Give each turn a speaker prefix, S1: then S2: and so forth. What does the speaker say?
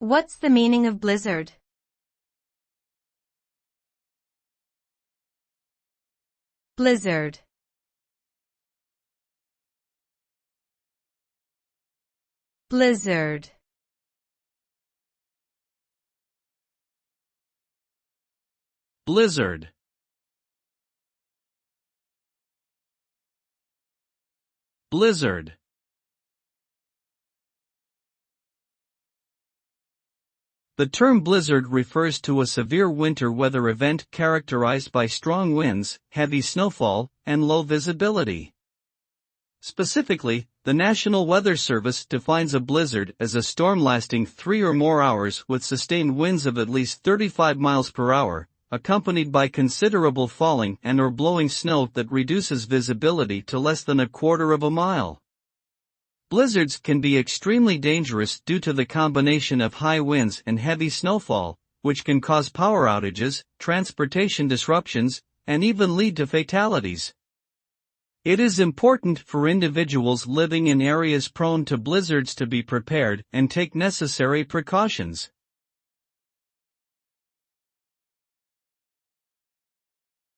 S1: What's the meaning of blizzard? Blizzard. Blizzard.
S2: Blizzard. Blizzard. The term blizzard refers to a severe winter weather event characterized by strong winds, heavy snowfall, and low visibility. Specifically, the National Weather Service defines a blizzard as a storm lasting 3 or more hours with sustained winds of at least 35 miles per hour, accompanied by considerable falling and/or blowing snow that reduces visibility to less than a quarter of a mile. Blizzards can be extremely dangerous due to the combination of high winds and heavy snowfall, which can cause power outages, transportation disruptions, and even lead to fatalities. It is important for individuals living in areas prone to blizzards to be prepared and take necessary precautions.